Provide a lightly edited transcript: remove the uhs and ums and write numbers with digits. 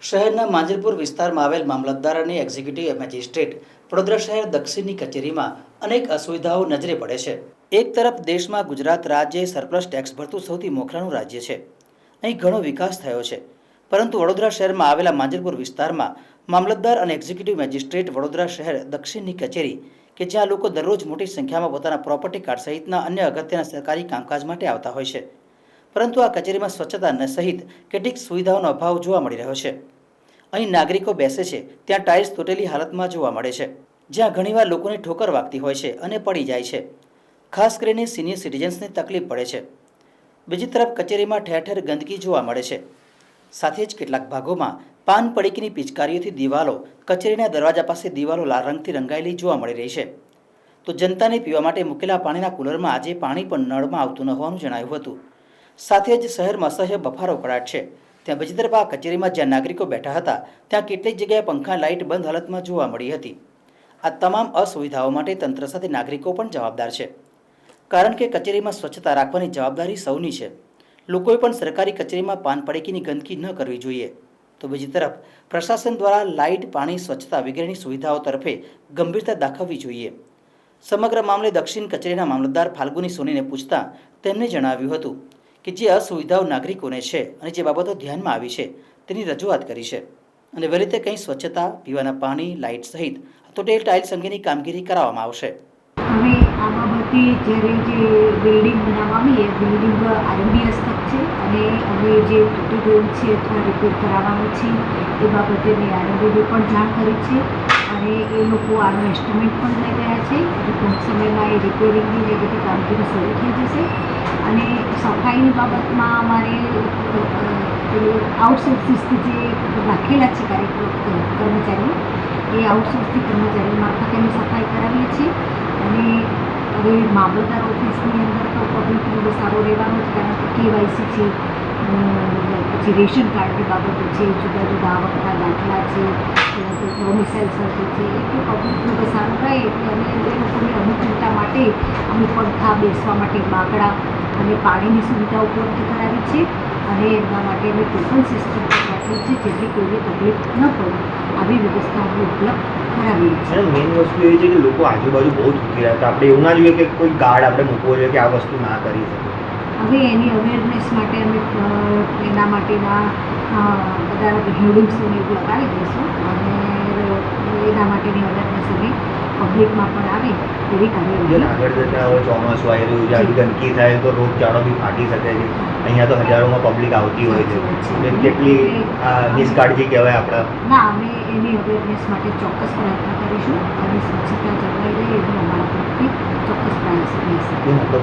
શહેરના માંજલપુર વિસ્તારમાં આવેલ મામલતદાર અને એક્ઝિક્યુટિવ મેજિસ્ટ્રેટ વડોદરા શહેર દક્ષિણની કચેરીમાં અનેક અસુવિધાઓ નજરે પડે છે। એક તરફ દેશમાં ગુજરાત રાજ્ય સરપ્લસ ટેક્સ ભરતું સૌથી મોખરાનું રાજ્ય છે। અહીં ઘણો વિકાસ થયો છે, પરંતુ વડોદરા શહેરમાં આવેલા માંજલપુર વિસ્તારમાં મામલતદાર અને એક્ઝિક્યુટિવ મેજિસ્ટ્રેટ વડોદરા શહેર દક્ષિણની કચેરી કે જ્યાં લોકો દરરોજ મોટી સંખ્યામાં પોતાના પ્રોપર્ટી કાર્ડ સહિતના અન્ય અગત્યના સરકારી કામકાજ માટે આવતા હોય છે, પરંતુ આ કચેરીમાં સ્વચ્છતા સહિત કેટલીક સુવિધાઓનો અભાવ જોવા મળી રહ્યો છે। અહીં નાગરિકો બેસે છે ત્યાં ટાઇલ્સ તૂટેલી હાલતમાં જોવા મળે છે, જ્યાં ઘણીવાર લોકોને ઠોકર વાગતી હોય છે અને પડી જાય છે। ખાસ કરીને સિનિયર સિટીઝન્સને તકલીફ પડે છે। બીજી તરફ કચેરીમાં ઠેર ઠેર ગંદકી જોવા મળે છે। સાથે જ કેટલાક ભાગોમાં પાન પડીકીની પિચકારીઓથી દિવાલો, કચેરીના દરવાજા પાસે દિવાલો લાલ રંગથી રંગાયેલી જોવા મળી રહી છે। તો જનતાને પીવા માટે મૂકેલા પાણીના કુલરમાં આજે પાણી પણ નળમાં આવતું ન હોવાનું જણાવ્યું હતું। સાથે જ શહેરમાં અસહ્ય બફારો કડાટ છે। ત્યાં બીજી તરફ આ કચેરીમાં જ્યાં નાગરિકો બેઠા હતા ત્યાં કેટલીક જગ્યાએ પંખા લાઇટ બંધ હાલતમાં જોવા મળી હતી। આ તમામ અસુવિધાઓ માટે તંત્ર સાથે નાગરિકો પણ જવાબદાર છે, કારણ કે કચેરીમાં સ્વચ્છતા રાખવાની જવાબદારી સૌની છે। લોકોએ પણ સરકારી કચેરીમાં પાન પડીકીની ગંદકી ન કરવી જોઈએ। તો બીજી તરફ પ્રશાસન દ્વારા લાઇટ, પાણી, સ્વચ્છતા વગેરેની સુવિધાઓ તરફે ગંભીરતા દાખવવી જોઈએ। સમગ્ર મામલે દક્ષિણ કચેરીના મામલતદાર ફાલ્ગુની સોનીને પૂછતા તેમણે જણાવ્યું હતું કે જે અસુવિધાઓ નાગરિકોને છે અને જે બાબતો ધ્યાનમાં આવી છે તેની રજૂઆત કરી છે અને વહેલી તકે કંઈ સ્વચ્છતા, પીવાના પાણી, લાઇટ સહિત તૂટેલ ટાઇલ્સ અંગેની કામગીરી કરાવવામાં આવશે। હવે આ બાબતે જ્યારે જે બિલ્ડિંગ બનાવવાની એ બિલ્ડિંગ આરએમબી હસ્તક છે અને હવે જે તૂટી ગયું છે અથવા રિપેર કરાવવાનું છે એ બાબતે મેં આરએમબીને પણ જાણ કરી છે અને એ લોકો આનો એસ્ટિમેટ પણ લઈ ગયા છે અને ટૂંક સમયમાં એ રિપેરિંગની એ બધી કામગીરી શરૂ થઈ જશે। અને સફાઈની બાબતમાં અમારે આઉટસોર્સિસથી જે રાખેલા છે કર્મચારીઓ એ આઉટસોર્સથી કર્મચારીઓ મારફતે અમે સફાઈ કરાવીએ છીએ। અને હવે મામલતદાર ઓફિસની અંદર તો પબ્લિકનો બહુ સારો રહેવાનો છે, કારણ કે કેવાયસી છે, પછી રેશન કાર્ડની બાબતો છે, જુદા જુદા આવકના દાખલા છે, ડોમિસાઇલ સર્ટિફિકેટ છે, એટલે પબ્લિકનો બહુ સારું રહે એટલે અમે એ લોકોની અનુકૂળતા માટે અમે પંખા, બેસવા માટે બાકડા અને પાણીની સુવિધા ઉપલબ્ધ કરાવી છે અને એમના માટે અમે ટોકન સિસ્ટમ પણ રાખી છે, જેથી કોઈને તકલીફ ન પડે આવી વ્યવસ્થા અમે ઉપલબ્ધ કરાવીએ છીએ। મેઇન વસ્તુ એ છે કે લોકો આજુબાજુ બહુ થૂકી રહ્યા, તો આપણે એવું ના જોઈએ કે કોઈ ગાર્ડ આપણે મૂકવો જોઈએ કે આ વસ્તુ ના કરી શકે। હવે એની અવેરનેસ માટે અમે એના માટેના બધા હોર્ડિંગ્સને એવું લગાવી દઈશું અને એના માટેની અવેરનેસ અમે પબ્લિકમાં પણ આવે એવી કાર્યવાહી। આગળ જતાં હવે ચોમાસું આવી રહ્યું છે, આવી ગંદકી થાય તો રોગચાળો બી ફાટી શકે છે। અહીંયા તો હજારોમાં પબ્લિક આવતી હોય છે, કેટલી નિષ્કાળજી કહેવાય આપણા। ના, અમે એની અવેરનેસ માટે ચોક્કસ પ્રયત્ન કરીશું અને સ્વચ્છતા જળવાઈ રહે એનો અમારા તરફથી ચોક્કસ પ્રયાસ રહેશે।